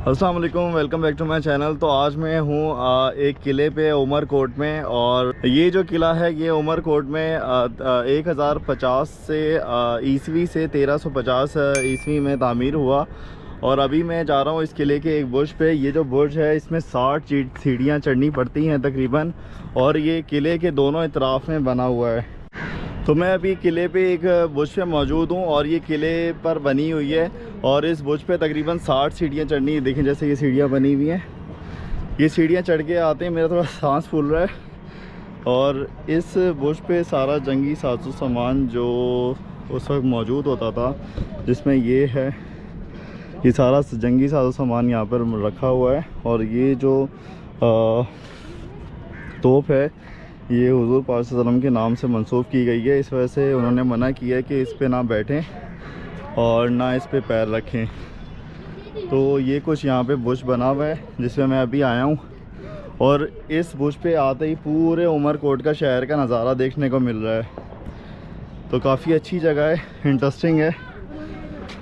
अस्सलाम वालेकुम, welcome back to my channel. तो आज मैं हूँ एक किले पे उमरकोट में, और ये जो किला है ये उमरकोट में 1050 से ईस्वी से 1350 ईस्वी में तामीर हुआ। और अभी मैं जा रहा हूँ इस किले के एक बुर्ज पे। ये जो बुर्ज है इसमें 60 सीढ़ियाँ चढ़नी पड़ती हैं तकरीबन, और ये किले के दोनों इतराफ़ में बना हुआ है। तो मैं अभी किले पे एक बुर्ज पे मौजूद हूँ, और ये किले पर बनी हुई है, और इस बुर्ज पे तकरीबन 60 सीढ़ियाँ चढ़नी है। देखें जैसे ये सीढ़ियाँ बनी हुई हैं, ये सीढ़ियाँ चढ़ के आते हैं, मेरा थोड़ा सांस फूल रहा है। और इस बुर्ज पे सारा जंगी साजो सामान जो उस वक्त मौजूद होता था, जिसमें ये है, ये सारा जंगी साजो सामान यहाँ पर रखा हुआ है। और ये जो तोप है ये हुज़ूर पाक सल्लल्लाहु अलैहि वसल्लम के नाम से मंसूब की गई है। इस वजह से उन्होंने मना किया है कि इस पे ना बैठें और ना इस पे पैर रखें। तो ये कुछ यहाँ पे बुर्ज बना हुआ है जिसमें मैं अभी आया हूँ, और इस बुर्ज पे आते ही पूरे उमरकोट का शहर का नज़ारा देखने को मिल रहा है। तो काफ़ी अच्छी जगह है, इंटरेस्टिंग है।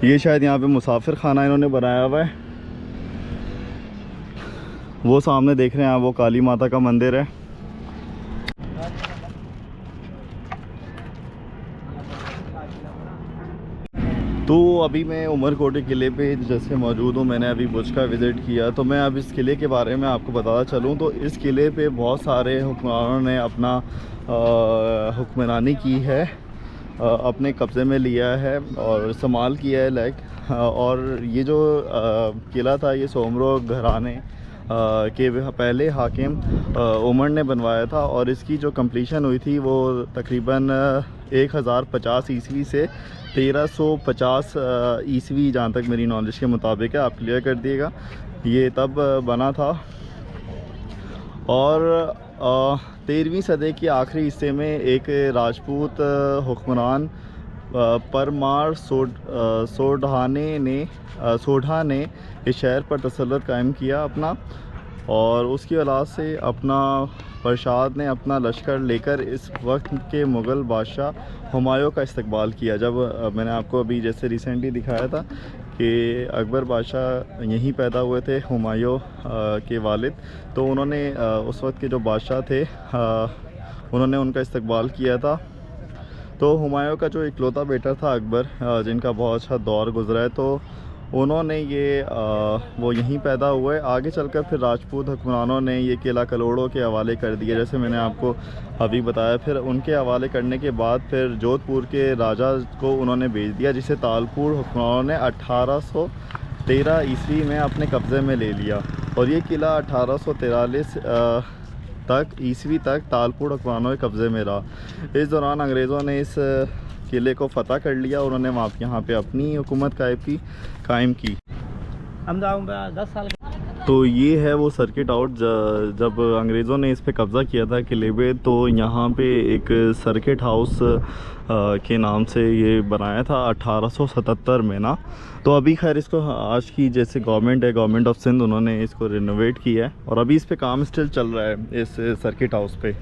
ये शायद यहाँ पे मुसाफिर खाना इन्होंने बनाया हुआ है। वो सामने देख रहे हैं आप, वो काली माता का मंदिर है। तो अभी मैं उमरकोट किले पे जैसे मौजूद हूँ, मैंने अभी बुर्ज का विज़िट किया। तो मैं अब इस किले के बारे में आपको बताता चलूँ तो इस किले पे बहुत सारे हुक्मरानों ने अपना हुक्मरानी की है, अपने कब्ज़े में लिया है और इस्तेमाल किया है लाइक। और ये जो किला था ये सोमरो घराने के पहले हाकिम उमर ने बनवाया था, और इसकी जो कंप्लीशन हुई थी वो तकरीबन 1050 ईस्वी से 1350 ईस्वी, जहाँ तक मेरी नॉलेज के मुताबिक है, आप क्लियर कर दिएगा, ये तब बना था। और 13वीं सदी के आखिरी हिस्से में एक राजपूत हुक्मरान परमार सोढ़ा ने इस शहर पर तसल्लुत कायम किया अपना, और उसकी औलाद से अपना प्रसाद ने अपना लश्कर लेकर इस वक्त के मुग़ल बादशाह हुमायूं का इस्तकबाल किया। जब मैंने आपको अभी जैसे रिसेंटली दिखाया था कि अकबर बादशाह यहीं पैदा हुए थे, हुमायूं के वालिद, तो उन्होंने उस वक्त के जो बादशाह थे उन्होंने उनका इस्तकबाल किया था। तो हुमायूं का जो इकलौता बेटा था अकबर, जिनका बहुत अच्छा दौर गुजरा है, तो उन्होंने ये वो यहीं पैदा हुए। आगे चलकर फिर राजपूत हुक्मरानों ने ये किला कलोड़ों के हवाले कर दिया, जैसे मैंने आपको अभी बताया। फिर उनके हवाले करने के बाद फिर जोधपुर के राजा को उन्होंने भेज दिया, जिसे तालपुर हुक्मरानों ने 1813 ईस्वी में अपने कब्ज़े में ले लिया। और ये किला 1843 ईस्वी तक तालपुर हुक्मरानों के कब्ज़े में रहा। इस दौरान अंग्रेज़ों ने इस किले को फ़तह कर लिया, उन्होंने वहाँ यहाँ पे अपनी हुकूमत कायम की। हम जाऊँगा 10 साल। तो ये है वो सर्किट आउट। जब अंग्रेज़ों ने इस पे कब्ज़ा किया था किले पे, तो यहाँ पे एक सर्किट हाउस के नाम से ये बनाया था 1877 में ना। तो अभी खैर इसको आज की जैसे गवर्नमेंट है, गवर्नमेंट ऑफ सिंध, उन्होंने इसको रिनोवेट किया है, और अभी इस पे काम स्टिल चल रहा है इस सर्किट हाउस पे।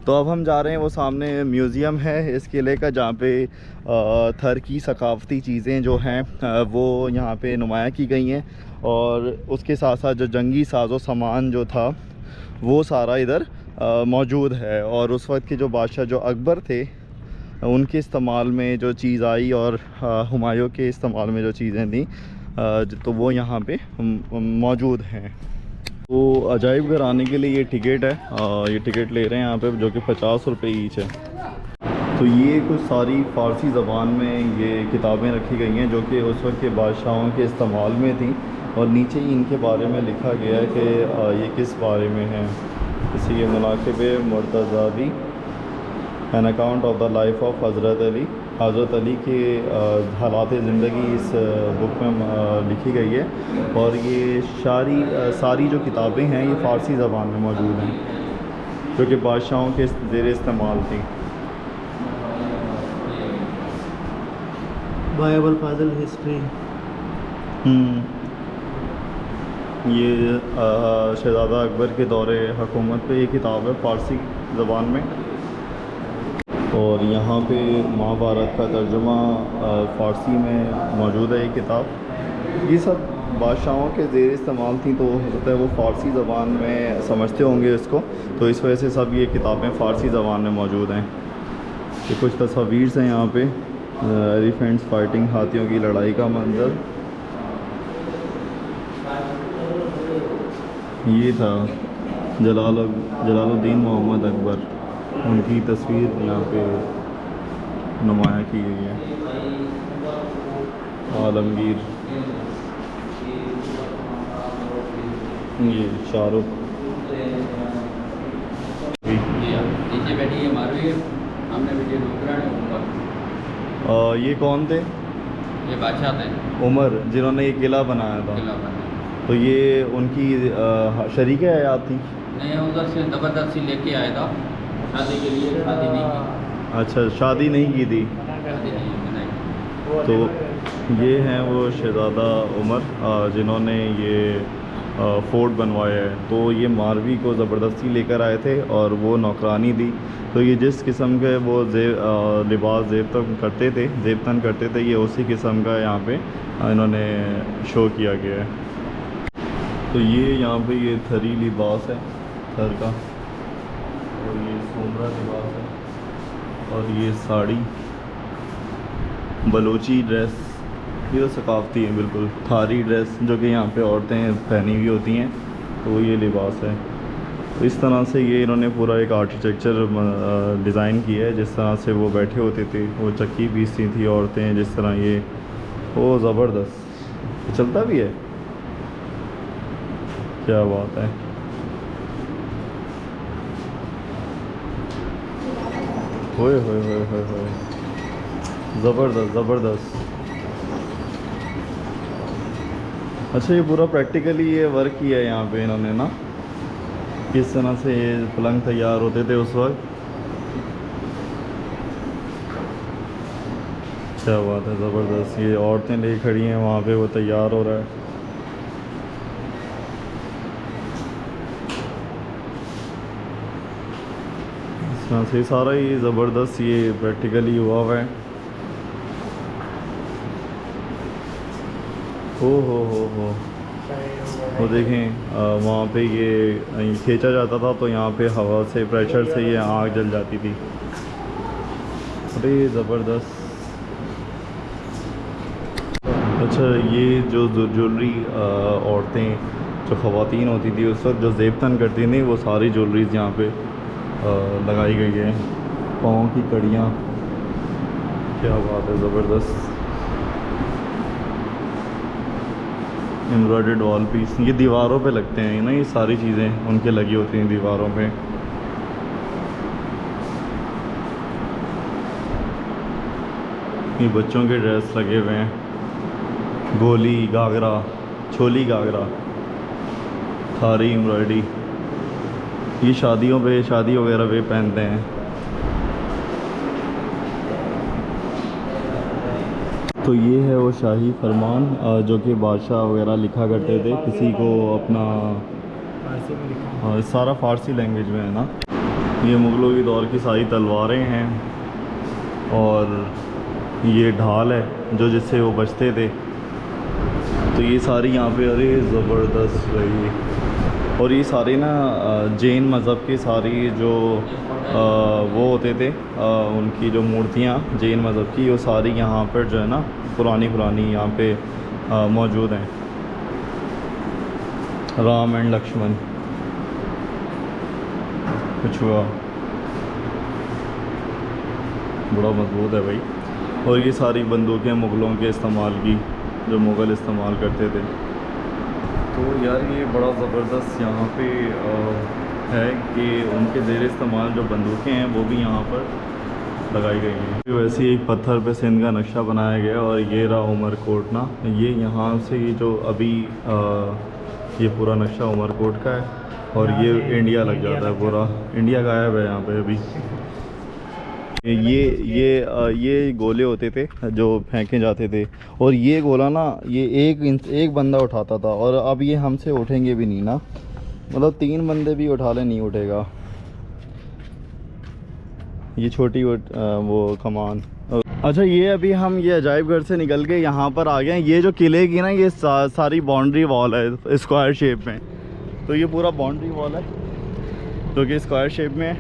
तो अब हम जा रहे हैं, वो सामने म्यूज़ियम है इस किले का, जहाँ पे थर की सकाफ़ती चीज़ें जो हैं वो यहाँ पे नुमायाँ की गई हैं, और उसके साथ साथ जो जंगी साजो सामान जो था वो सारा इधर मौजूद है। और उस वक्त के जो बादशाह जो अकबर थे उनके इस्तेमाल में जो चीज़ आई, और हुमायूं के इस्तेमाल में जो चीज़ें थी तो वो यहाँ पे मौजूद हैं। तो अजायब घर आने के लिए ये टिकट है, ये टिकट ले रहे हैं यहाँ पे, जो कि 50 रुपये ईच है। तो ये कुछ सारी फ़ारसी ज़बान में ये किताबें रखी गई हैं जो कि उस वक्त के बादशाहों के इस्तेमाल में थी, और नीचे ही इनके बारे में लिखा गया है कि ये किस बारे में है। जैसे ये मुनाकिब मुर्तज़ावी, an account of the life of Hazrat Ali के हालात ज़िंदगी इस बुक में लिखी गई है। और ये सारी जो किताबें हैं ये फ़ारसी ज़बान में मौजूद हैं, जो कि बादशाहों के ज़ेर इस्तेमाल थी। बाइबल फाजिल हिस्ट्री। ये शहज़ादा अकबर के दौरे हुकूमत पे ये किताब है फ़ारसी ज़बान में। और यहाँ पे महाभारत का तर्जुमा फ़ारसी में मौजूद है ये किताब। ये सब बादशाहों के ज़ेर इस्तेमाल थी, तो हो सकता है वो फ़ारसी ज़बान में समझते होंगे इसको, तो इस वजह से सब ये किताबें फ़ारसी ज़बान में मौजूद हैं। ये कुछ तस्वीर हैं यहाँ पे, एलिफेंट्स फाइटिंग, हाथियों की लड़ाई का मंजर। ये था जलालुद्दीन मोहम्मद अकबर, उनकी तस्वीर यहाँ पे नुमाया की गई है। आलमगीर, ये शाहरुख, नीचे बैठी है मारवी, हमने वीडियो ऊपर। ये कौन थे? ये बादशाह थे, उमर, जिन्होंने ये किला बनाया था। किला बना। तो ये उनकी शरीक हयात थी? नहीं, उधर से ज़बरदस्ती लेके आया था शादी के लिए, शादी नहीं की। अच्छा, शादी नहीं की थी। शादी नहीं बनाई। तो ये हैं वो शहज़ादा उमर जिन्होंने ये फ़ोर्ट बनवाया है। तो ये मारवी को ज़बरदस्ती लेकर आए थे और वो नौकरानी दी। तो ये जिस किस्म के वो लिबास ज़ेबतन करते थे, ये उसी किस्म का यहाँ पे इन्होंने शो किया गया है। तो ये यहाँ पे ये थरी लिबास है, थर का, और ये सोमरा लिबास है, और ये साड़ी, बलोची ड्रेस, ये तो सकाफ़ती है बिल्कुल। थारी ड्रेस जो कि यहाँ पे औरतें पहनी हुई होती हैं, तो ये लिबास है। तो इस तरह से ये इन्होंने पूरा एक आर्किटेक्चर डिज़ाइन किया है। जिस तरह से वो बैठे होते थे, वो चक्की पीसती थी औरतें, जिस तरह ये, वो ज़बरदस्त चलता भी है। क्या बात है। होए होए होए होए होए, ज़बरदस्त। अच्छा, ये पूरा प्रैक्टिकली ये वर्क किया है यहाँ पे इन्होंने ना, किस तरह से ये पलंग तैयार होते थे उस वक्त। क्या बात है, ज़बरदस्त। ये औरतें ले खड़ी हैं वहाँ पे, वो तैयार हो रहा है। इस तरह से सारा ये ज़बरदस्त ये प्रैक्टिकली हुआ है। हो वो देखें, वहाँ पे ये खींचा जाता था, तो यहाँ पे हवा से, प्रेशर से ये आग जल जाती थी। अरे ज़बरदस्त। अच्छा, ये जो ज्वेलरी औरतें, जो ख़वातीन होती थी उस वक्त, जो ज़ेबतन करती थी, वो सारी ज्वेलरीज यहाँ पे लगाई गई है। पाँव की कड़ियाँ, क्या बात है, ज़बरदस्त। एम्ब्रॉयडर्ड वॉल पीस, ये दीवारों पे लगते हैं ना, ये सारी चीज़ें उनके लगी होती हैं दीवारों पे। ये बच्चों के ड्रेस लगे हुए हैं, गोली घाघरा, छोली घाघरा, थारी एम्ब्रॉयडरी, ये शादियों पे, शादी वगैरह पे पहनते हैं। तो ये है वो शाही फरमान जो कि बादशाह वगैरह लिखा करते थे, किसी को अपना, सारा फ़ारसी लैंग्वेज में है ना। ये मुग़लों के दौर की सारी तलवारें हैं, और ये ढाल है जो जिससे वो बचते थे। तो ये सारी यहाँ पे, अरे ज़बरदस्त रही। और ये सारे ना जैन मज़हब के सारी जो वो होते थे, उनकी जो मूर्तियाँ जैन मज़हब की, वो सारी यहाँ पर जो है ना पुरानी यहाँ पे मौजूद हैं। राम एंड लक्ष्मण, कुछ हुआ, बड़ा मजबूत है भाई। और ये सारी बंदूकें मुग़लों के इस्तेमाल की, जो मुग़ल इस्तेमाल करते थे। तो यार ये बड़ा ज़बरदस्त यहाँ पे है कि उनके ज़ेर इस्तेमाल जो बंदूकें हैं वो भी यहाँ पर लगाई गई हैं। वैसे ही एक पत्थर पे सिंध का नक्शा बनाया गया, और ये रहा उमरकोट ना, ये यहाँ से ये जो अभी ये पूरा नक्शा उमरकोट का है, और ये इंडिया लग जाता है, पूरा इंडिया गायब है यहाँ पे अभी। ये गोले होते थे जो फेंके जाते थे, और ये गोला ना ये एक बंदा उठाता था, और अब ये हमसे उठेंगे भी नहीं ना, मतलब 3 बंदे भी उठा ले नहीं उठेगा। ये छोटी वो कमान, अच्छा, ये अभी हम ये अजायब घर से निकल के यहाँ पर आ गए हैं। ये जो किले की ना ये सारी बाउंड्री वॉल है स्क्वायर शेप में। तो ये पूरा बाउंड्री वॉल है जो कि स्क्वायर शेप में है।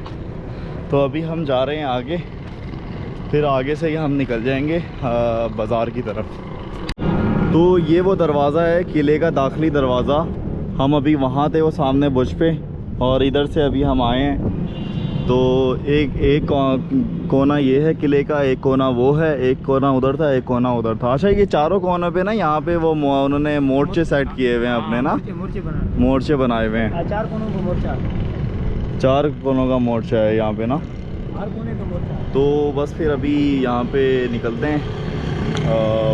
तो अभी हम जा रहे हैं आगे, फिर आगे से ही हम निकल जाएंगे बाज़ार की तरफ। तो ये वो दरवाज़ा है किले का, दाखिली दरवाज़ा। हम अभी वहाँ थे वो सामने बुर्ज पे, और इधर से अभी हम आए हैं। तो एक कोना ये है किले का, एक कोना वो है, एक कोना उधर था, एक कोना उधर था। अच्छा, ये चारों कोनों पे ना यहाँ पे वो उन्होंने मोर्चे सेट किए हुए हैं अपने ना, मोर्चे बनाए हुए हैं। 4 कोनों का मोर्चा, 4 कोनों का मोर्चा है यहाँ पे ना। 4 कोने का मोर्चा। तो बस फिर अभी यहाँ पे निकलते हैं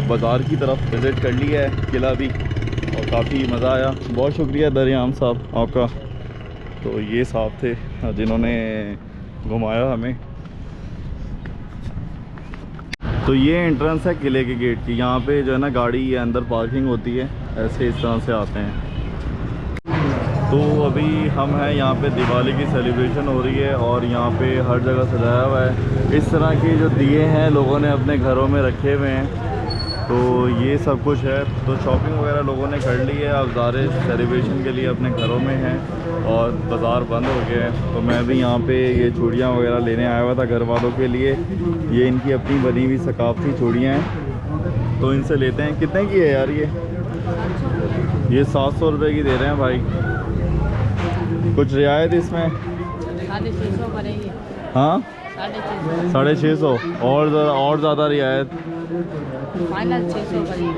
बाज़ार की तरफ। विज़िट कर लिया है किला भी और काफ़ी मज़ा आया। बहुत शुक्रिया दरियाम साहब आपका। तो ये साहब थे जिन्होंने घुमाया हमें। तो ये एंट्रेंस है किले के गेट की। यहाँ पे जो है ना गाड़ी ये अंदर पार्किंग होती है, ऐसे इस तरह से आते हैं। तो अभी हम हैं यहाँ पे, दिवाली की सेलिब्रेशन हो रही है और यहाँ पे हर जगह सजाया हुआ है। इस तरह के जो दिए हैं लोगों ने अपने घरों में रखे हुए हैं। तो ये सब कुछ है। तो शॉपिंग वगैरह लोगों ने कर ली है, अब ज़ारे सेलिब्रेशन के लिए अपने घरों में हैं और बाज़ार बंद हो गया है। तो मैं भी यहाँ पे ये चूड़ियाँ वगैरह लेने आया हुआ था घर वालों के लिए। ये इनकी अपनी बनी हुई सकाफती चूड़ियाँ हैं, तो इनसे लेते हैं। कितने की है यार ये 700 रुपये की दे रहे हैं भाई। कुछ रियायत इसमें? 650 पड़ेगी। हाँ 650 650 और ज़्यादा रियायत? फाइनल 600 पड़ेगी।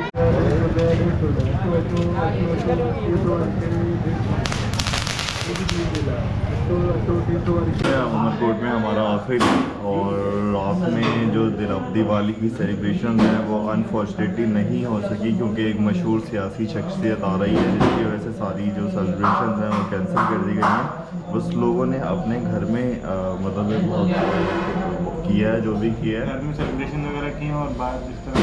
उमरकोट में हमारा आखिरी और रात में जो दिवाली की सेलिब्रेशन है वो अनफॉर्चुनेटली नहीं हो सकी, क्योंकि एक मशहूर सियासी शख्सियत आ रही है जिसकी वजह से सारी जो सेलिब्रेशन हैं वो कैंसिल कर दी गई हैं। बस लोगों ने अपने घर में मतलब किया है जो भी किया है, घर में सेलिब्रेशन वगैरह की और बाहर जिस तरह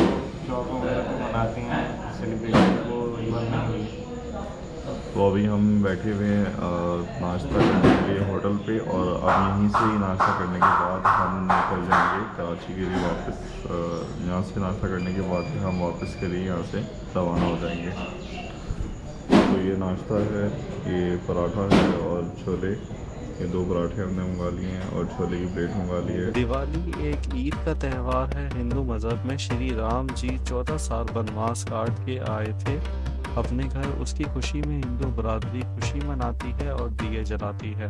शॉप वगैरह पे मनाते हैं सेलिब्रेशन को इवन नहीं हुई। तो अभी हम बैठे हुए हैं नाश्ता करने के लिए होटल पे, और अब यहीं से ही नाश्ता करने के बाद हम निकल जाएंगे कराची के लिए वापस। यहाँ से नाश्ता करने के बाद हम वापस के लिए यहाँ से रवाना हो जाएंगे। तो ये नाश्ता है, ये पराठा है और छोले। ये 2 पराठे हमने मंगा लिए हैं और छोले की प्लेट मंगा ली है। दिवाली एक ईद का त्यौहार है। हिंदू मज़हब में श्री राम जी 14 साल वनवास काट के आए थे अपने घर। उसकी खुशी में हिंदू बरादरी खुशी मनाती है और दिए जलाती है।